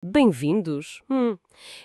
Bem-vindos.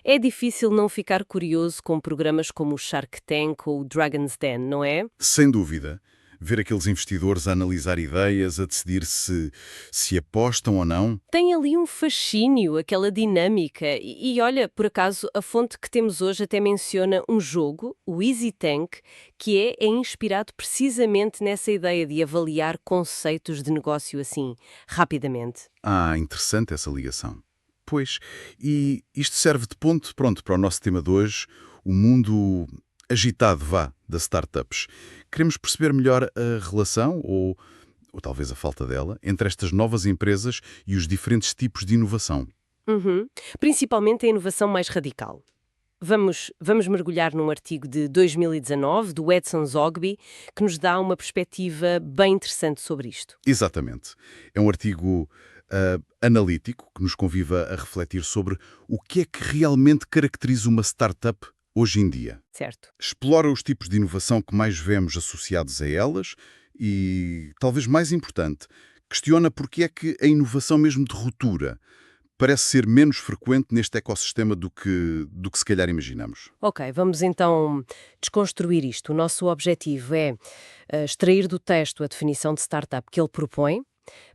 É difícil não ficar curioso com programas como o Shark Tank ou o Dragon's Den, não é? Sem dúvida. Ver aqueles investidores a analisar ideias, a decidir se apostam ou não. Tem ali um fascínio, aquela dinâmica. E olha, por acaso, a fonte que temos hoje até menciona um jogo, o Easy Tank, que é inspirado precisamente nessa ideia de avaliar conceitos de negócio assim, rapidamente. Ah, interessante essa ligação. Pois, e isto serve de ponto, pronto, para o nosso tema de hoje, o mundo agitado, vá, das startups. Queremos perceber melhor a relação, ou talvez a falta dela, entre estas novas empresas e os diferentes tipos de inovação. Uhum. Principalmente a inovação mais radical. Vamos mergulhar num artigo de 2019, do Edson Zogby, que nos dá uma perspectiva bem interessante sobre isto. Exatamente. É um artigo analítico que nos conviva a refletir sobre o que é que realmente caracteriza uma startup hoje em dia. Certo. Explora os tipos de inovação que mais vemos associados a elas e, talvez mais importante, questiona porque é que a inovação mesmo de ruptura parece ser menos frequente neste ecossistema do que se calhar imaginamos. Ok, vamos então desconstruir isto. O nosso objetivo é extrair do texto a definição de startup que ele propõe,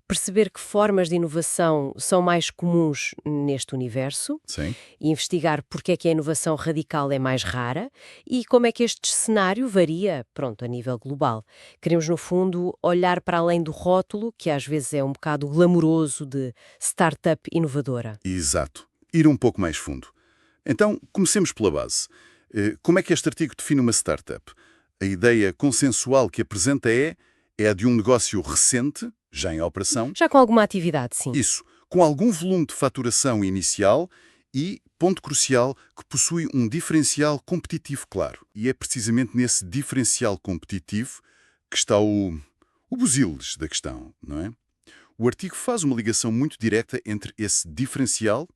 perceber que formas de inovação são mais comuns neste universo, Sim? e investigar porque é que a inovação radical é mais rara e como é que este cenário varia, pronto, a nível global. Queremos, no fundo, olhar para além do rótulo, que às vezes é um bocado glamouroso de startup inovadora. Exato. Ir um pouco mais fundo. Então, comecemos pela base. Como é que este artigo define uma startup? A ideia consensual que apresenta é a de um negócio recente, já em operação, Já com alguma atividade, sim. isso, com algum volume de faturação inicial e, ponto crucial, que possui um diferencial competitivo claro. E é precisamente nesse diferencial competitivo que está o busilis da questão, não é? O artigo faz uma ligação muito direta entre esse diferencial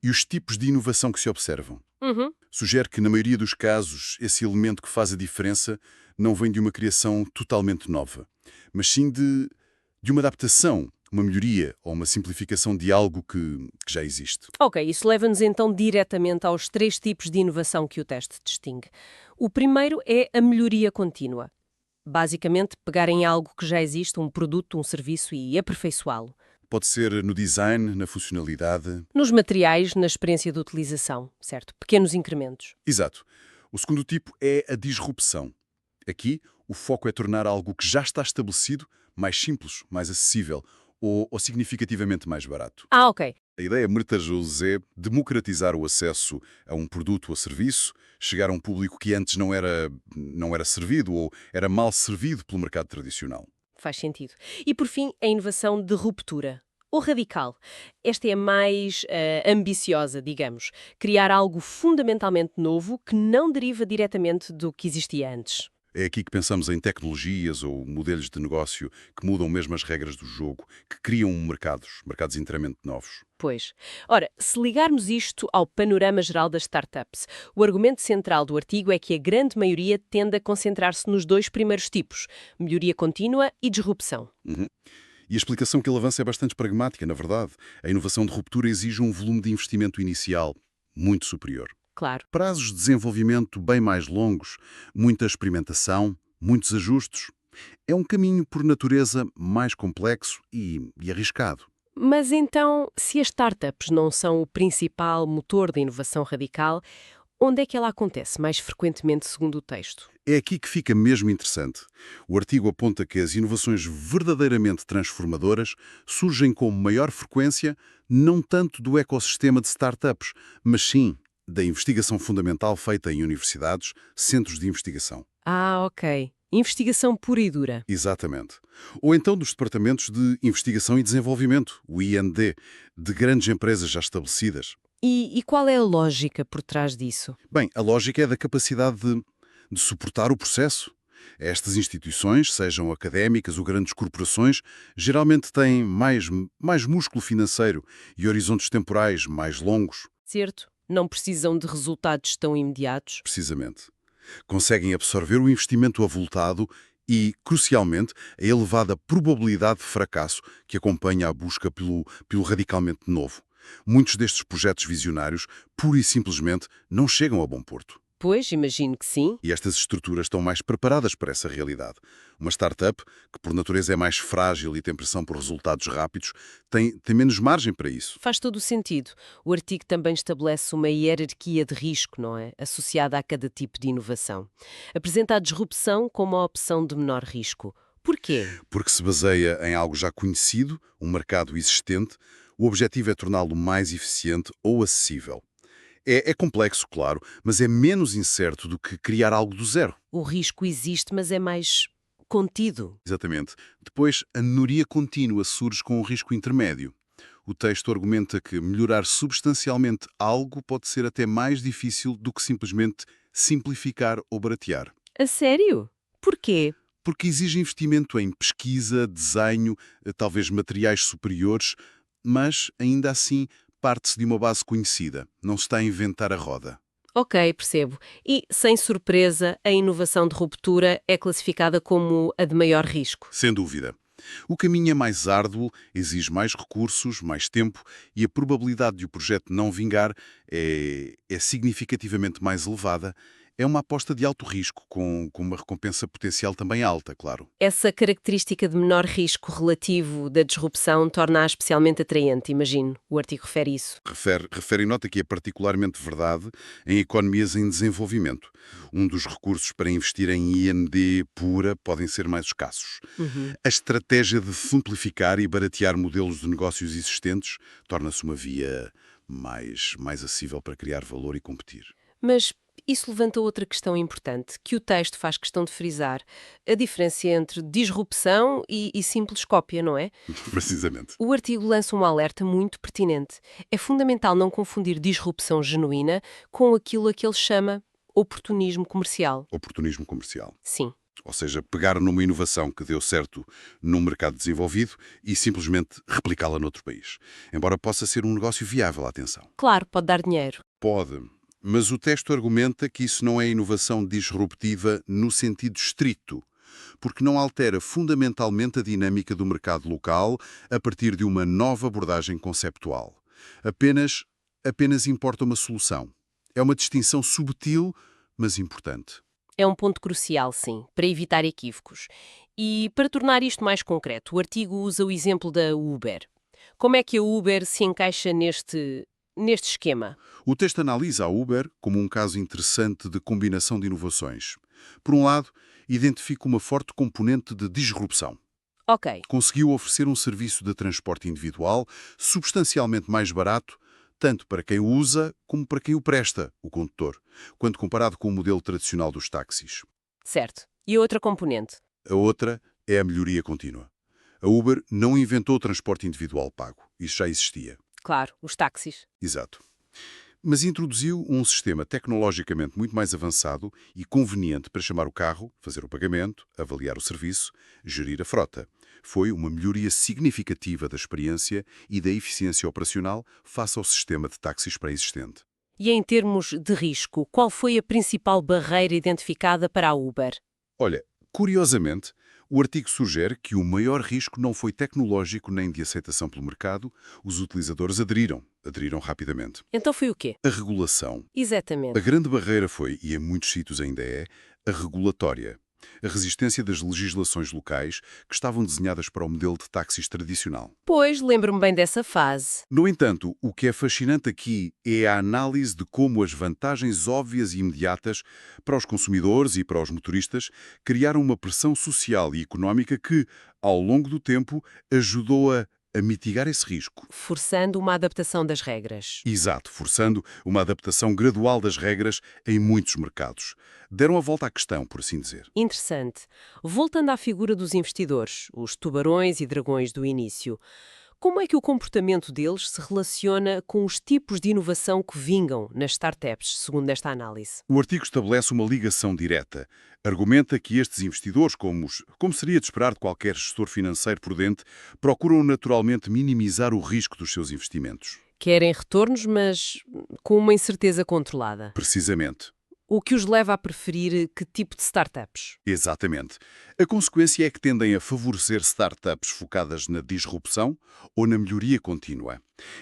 e os tipos de inovação que se observam. Uhum. Sugere que, na maioria dos casos, esse elemento que faz a diferença não vem de uma criação totalmente nova, mas sim de uma adaptação, uma melhoria ou uma simplificação de algo que já existe. Ok, isso leva-nos então diretamente aos três tipos de inovação que o teste distingue. O primeiro é a melhoria contínua. Basicamente, pegar em algo que já existe, um produto, um serviço, e aperfeiçoá-lo. Pode ser no design, na funcionalidade. Nos materiais, na experiência de utilização, certo? Pequenos incrementos. Exato. O segundo tipo é a disrupção. Aqui, o foco é tornar algo que já está estabelecido mais simples, mais acessível ou significativamente mais barato. Ah, ok. A ideia mertajosa é democratizar o acesso a um produto ou serviço, chegar a um público que antes não era servido ou era mal servido pelo mercado tradicional. Faz sentido. E por fim, a inovação de ruptura. Ou radical. Esta é mais ambiciosa, digamos. Criar algo fundamentalmente novo que não deriva diretamente do que existia antes. É aqui que pensamos em tecnologias ou modelos de negócio que mudam mesmo as regras do jogo, que criam mercados inteiramente novos. Pois. Ora, se ligarmos isto ao panorama geral das startups, o argumento central do artigo é que a grande maioria tende a concentrar-se nos dois primeiros tipos, melhoria contínua e disrupção. Uhum. E a explicação que ele avança é bastante pragmática, na verdade. A inovação de ruptura exige um volume de investimento inicial muito superior. Claro. Prazos de desenvolvimento bem mais longos, muita experimentação, muitos ajustes. É um caminho, por natureza, mais complexo e arriscado. Mas então, se as startups não são o principal motor da inovação radical, onde é que ela acontece mais frequentemente, segundo o texto? É aqui que fica mesmo interessante. O artigo aponta que as inovações verdadeiramente transformadoras surgem com maior frequência não tanto do ecossistema de startups, mas sim da investigação fundamental feita em universidades, centros de investigação. Ah, ok. Investigação pura e dura. Exatamente. Ou então dos departamentos de investigação e desenvolvimento, o I&D, de grandes empresas já estabelecidas. E qual é a lógica por trás disso? Bem, a lógica é da capacidade de suportar o processo. Estas instituições, sejam académicas ou grandes corporações, geralmente têm mais músculo financeiro e horizontes temporais mais longos, Certo? Não precisam de resultados tão imediatos. precisamente. Conseguem absorver o investimento avultado e, crucialmente, a elevada probabilidade de fracasso que acompanha a busca pelo radicalmente novo. Muitos destes projetos visionários, pura e simplesmente, não chegam a bom porto. Pois, imagino que sim. E estas estruturas estão mais preparadas para essa realidade. Uma startup, que por natureza é mais frágil e tem pressão por resultados rápidos, tem menos margem para isso. Faz todo o sentido. O artigo também estabelece uma hierarquia de risco, não é? Associada a cada tipo de inovação. Apresenta a disrupção como a opção de menor risco. Porquê? Porque se baseia em algo já conhecido, um mercado existente, o objetivo é torná-lo mais eficiente ou acessível. É complexo, claro, mas é menos incerto do que criar algo do zero. O risco existe, mas é mais contido. Exatamente. Depois, a melhoria contínua surge com o risco intermédio. O texto argumenta que melhorar substancialmente algo pode ser até mais difícil do que simplesmente simplificar ou baratear. A sério? Porquê? Porque exige investimento em pesquisa, desenho, talvez materiais superiores, mas, ainda assim, parte-se de uma base conhecida. Não se está a inventar a roda. Ok, percebo. E, sem surpresa, a inovação de ruptura é classificada como a de maior risco. Sem dúvida. O caminho é mais árduo, exige mais recursos, mais tempo e a probabilidade de o projeto não vingar é significativamente mais elevada. É uma aposta de alto risco, com uma recompensa potencial também alta, claro. Essa característica de menor risco relativo da disrupção torna-a especialmente atraente, imagino. O artigo refere isso. Refere e nota que é particularmente verdade em economias em desenvolvimento. Um dos recursos para investir em I&D pura podem ser mais escassos. Uhum. A estratégia de simplificar e baratear modelos de negócios existentes torna-se uma via mais acessível para criar valor e competir. Mas isso levanta outra questão importante, que o texto faz questão de frisar. A diferença entre disrupção e simples cópia, não é? Precisamente. O artigo lança um alerta muito pertinente. É fundamental não confundir disrupção genuína com aquilo a que ele chama oportunismo comercial. Oportunismo comercial. Sim, Ou seja, pegar numa inovação que deu certo num mercado desenvolvido e simplesmente replicá-la noutro país. Embora possa ser um negócio viável, atenção. claro, pode dar dinheiro. Pode, mas o texto argumenta que isso não é inovação disruptiva no sentido estrito, porque não altera fundamentalmente a dinâmica do mercado local a partir de uma nova abordagem conceptual. Apenas importa uma solução. É uma distinção subtil, mas importante. É um ponto crucial, sim, para evitar equívocos. E para tornar isto mais concreto, o artigo usa o exemplo da Uber. Como é que a Uber se encaixa neste esquema? O texto analisa a Uber como um caso interessante de combinação de inovações. Por um lado, identifica uma forte componente de disrupção. Ok, Conseguiu oferecer um serviço de transporte individual substancialmente mais barato, tanto para quem o usa como para quem o presta, o condutor, quando comparado com o modelo tradicional dos táxis. certo. E a outra componente? A outra é a melhoria contínua. A Uber não inventou o transporte individual pago. Isso já existia. Claro, os táxis. Exato. Mas introduziu um sistema tecnologicamente muito mais avançado e conveniente para chamar o carro, fazer o pagamento, avaliar o serviço, gerir a frota. Foi uma melhoria significativa da experiência e da eficiência operacional face ao sistema de táxis pré-existente. E em termos de risco, qual foi a principal barreira identificada para a Uber? Olha, curiosamente, o artigo sugere que o maior risco não foi tecnológico nem de aceitação pelo mercado. Os utilizadores aderiram rapidamente. Então foi o quê? A regulação. A Exatamente. grande barreira foi, e em muitos sítios ainda é, a regulatória. A resistência das legislações locais que estavam desenhadas para o modelo de táxis tradicional. Pois, lembro-me bem dessa fase. No entanto, o que é fascinante aqui é a análise de como as vantagens óbvias e imediatas para os consumidores e para os motoristas criaram uma pressão social e económica que, ao longo do tempo, ajudou a mitigar esse risco. Forçando uma adaptação das regras. Exato, forçando uma adaptação gradual das regras em muitos mercados. Deram a volta à questão, por assim dizer. Interessante. Voltando à figura dos investidores, os tubarões e dragões do início, como é que o comportamento deles se relaciona com os tipos de inovação que vingam nas startups, segundo esta análise? O artigo estabelece uma ligação direta. Argumenta que estes investidores, como seria de esperar de qualquer gestor financeiro prudente, procuram naturalmente minimizar o risco dos seus investimentos. Querem retornos, mas com uma incerteza controlada. Precisamente. O que os leva a preferir que tipo de startups? Exatamente. A consequência é que tendem a favorecer startups focadas na disrupção ou na melhoria contínua.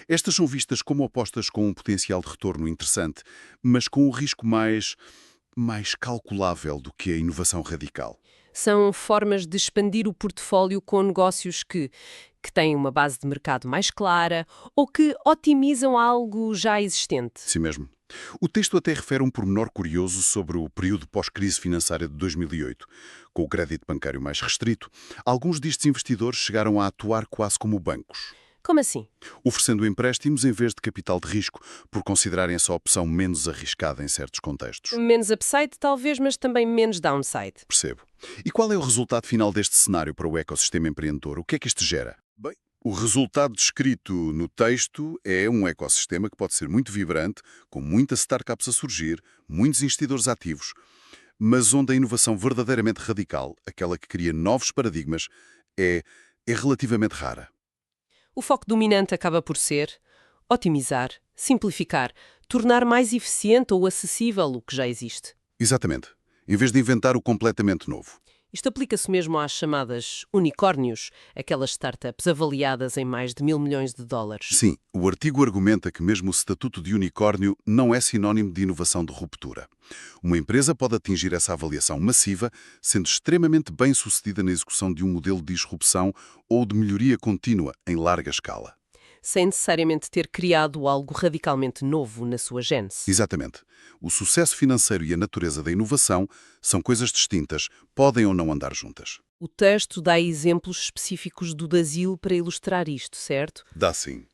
Estas são vistas como apostas com um potencial de retorno interessante, mas com um risco mais calculável do que a inovação radical. São formas de expandir o portfólio com negócios que têm uma base de mercado mais clara ou que otimizam algo já existente. Sim mesmo. O texto até refere um pormenor curioso sobre o período pós-crise financeira de 2008. Com o crédito bancário mais restrito, alguns destes investidores chegaram a atuar quase como bancos, Como assim? oferecendo empréstimos em vez de capital de risco, por considerarem essa opção menos arriscada em certos contextos. Menos upside, talvez, mas também menos downside. Percebo. E qual é o resultado final deste cenário para o ecossistema empreendedor? O que é que isto gera? Bem, o resultado descrito no texto é um ecossistema que pode ser muito vibrante, com muitas startups a surgir, muitos investidores ativos, mas onde a inovação verdadeiramente radical, aquela que cria novos paradigmas, é relativamente rara. O foco dominante acaba por ser otimizar, simplificar, tornar mais eficiente ou acessível o que já existe. Exatamente. Em vez de inventar o completamente novo. Isto aplica-se mesmo às chamadas unicórnios, aquelas startups avaliadas em mais de 1.000 milhões de dólares. Sim, o artigo argumenta que mesmo o estatuto de unicórnio não é sinónimo de inovação de ruptura. Uma empresa pode atingir essa avaliação massiva, sendo extremamente bem-sucedida na execução de um modelo de disrupção ou de melhoria contínua em larga escala. Sem necessariamente ter criado algo radicalmente novo na sua gênese. Exatamente. O sucesso financeiro e a natureza da inovação são coisas distintas, podem ou não andar juntas. O texto dá exemplos específicos do Dasilo para ilustrar isto, certo? Dá sim.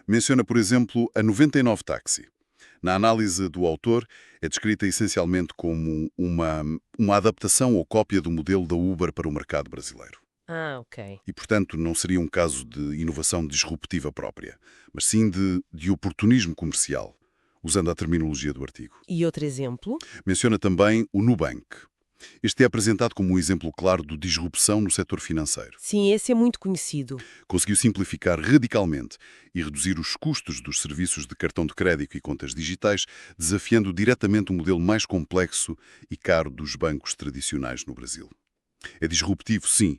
Menciona, por exemplo, a 99 Táxi. Na análise do autor, é descrita essencialmente como uma adaptação ou cópia do modelo da Uber para o mercado brasileiro. Ah, ok. E, portanto, não seria um caso de inovação disruptiva própria, mas sim de oportunismo comercial, usando a terminologia do artigo. E outro exemplo? Menciona também o Nubank. Este é apresentado como um exemplo claro de disrupção no setor financeiro. Sim, esse é muito conhecido. Conseguiu simplificar radicalmente e reduzir os custos dos serviços de cartão de crédito e contas digitais, desafiando diretamente o modelo mais complexo e caro dos bancos tradicionais no Brasil. É disruptivo, sim,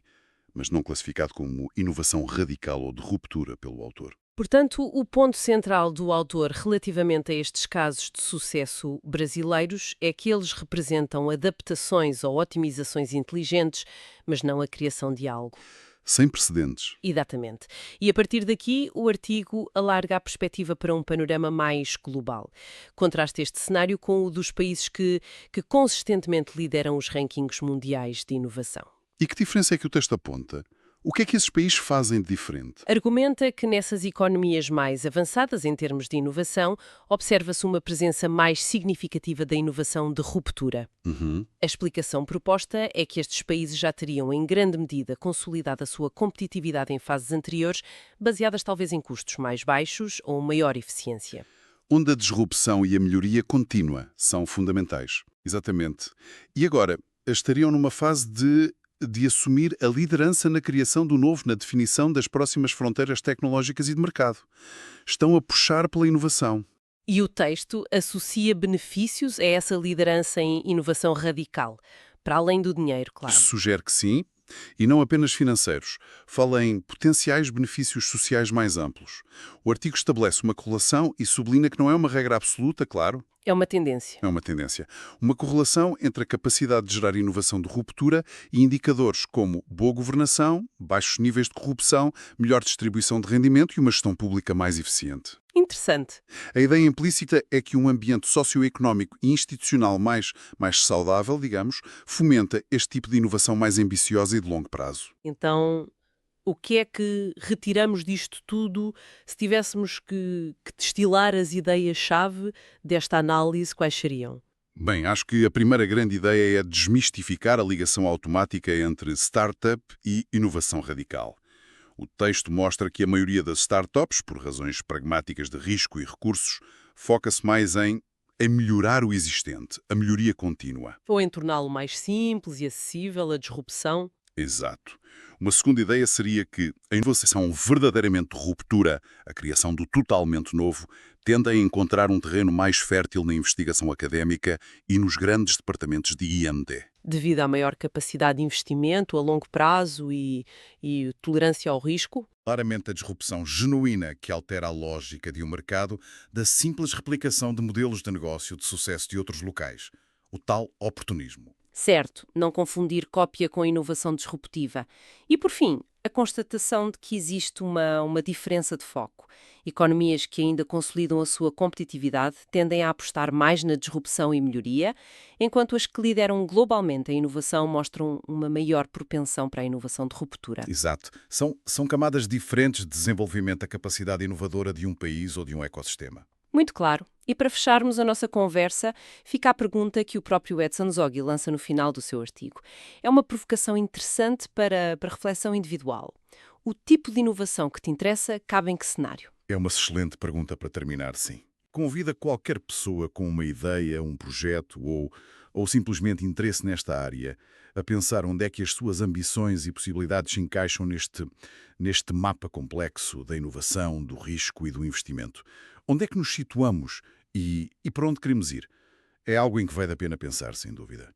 mas não classificado como inovação radical ou de ruptura pelo autor. Portanto, o ponto central do autor relativamente a estes casos de sucesso brasileiros é que eles representam adaptações ou otimizações inteligentes, mas não a criação de algo. Sem precedentes. Exatamente. E a partir daqui, o artigo alarga a perspectiva para um panorama mais global. Contrasta este cenário com o dos países que consistentemente lideram os rankings mundiais de inovação. E que diferença é que o texto aponta? O que é que esses países fazem de diferente? Argumenta que nessas economias mais avançadas em termos de inovação, observa-se uma presença mais significativa da inovação de ruptura. A explicação proposta é que estes países já teriam, em grande medida, consolidado a sua competitividade em fases anteriores, baseadas talvez em custos mais baixos ou maior eficiência. Onde a disrupção e a melhoria contínua são fundamentais. Exatamente. E agora, estariam numa fase de assumir a liderança na criação do novo, na definição das próximas fronteiras tecnológicas e de mercado. Estão a puxar pela inovação. E o texto associa benefícios a essa liderança em inovação radical, para além do dinheiro, claro. Sugere que sim, e não apenas financeiros. Fala em potenciais benefícios sociais mais amplos. O artigo estabelece uma correlação e sublinha que não é uma regra absoluta, claro. É uma tendência. É uma tendência. Uma correlação entre a capacidade de gerar inovação de ruptura e indicadores como boa governação, baixos níveis de corrupção, melhor distribuição de rendimento e uma gestão pública mais eficiente. Interessante. A ideia implícita é que um ambiente socioeconómico e institucional mais saudável, digamos, fomenta este tipo de inovação mais ambiciosa e de longo prazo. Então, o que é que retiramos disto tudo se tivéssemos que destilar as ideias-chave desta análise, quais seriam? Bem, acho que a primeira grande ideia é desmistificar a ligação automática entre startup e inovação radical. O texto mostra que a maioria das startups, por razões pragmáticas de risco e recursos, foca-se mais em melhorar o existente, a melhoria contínua. Ou em torná-lo mais simples e acessível, a disrupção? Exato. Uma segunda ideia seria que a inovação verdadeiramente de ruptura, a criação do totalmente novo, tende a encontrar um terreno mais fértil na investigação académica e nos grandes departamentos de I&D. Devido à maior capacidade de investimento a longo prazo e tolerância ao risco? Claramente a disrupção genuína que altera a lógica de um mercado da simples replicação de modelos de negócio de sucesso de outros locais. O tal oportunismo. Certo, não confundir cópia com inovação disruptiva. E, por fim, a constatação de que existe uma diferença de foco. Economias que ainda consolidam a sua competitividade tendem a apostar mais na disrupção e melhoria, enquanto as que lideram globalmente a inovação mostram uma maior propensão para a inovação de ruptura. Exato. São camadas diferentes de desenvolvimento da capacidade inovadora de um país ou de um ecossistema. Muito claro. E para fecharmos a nossa conversa, fica a pergunta que o próprio Edson Zogby lança no final do seu artigo. É uma provocação interessante para reflexão individual. O tipo de inovação que te interessa cabe em que cenário? É uma excelente pergunta para terminar, sim. Convida qualquer pessoa com uma ideia, um projeto ou simplesmente interesse nesta área a pensar onde é que as suas ambições e possibilidades se encaixam neste mapa complexo da inovação, do risco e do investimento. Onde é que nos situamos e para onde queremos ir? É algo em que vale a pena pensar, sem dúvida.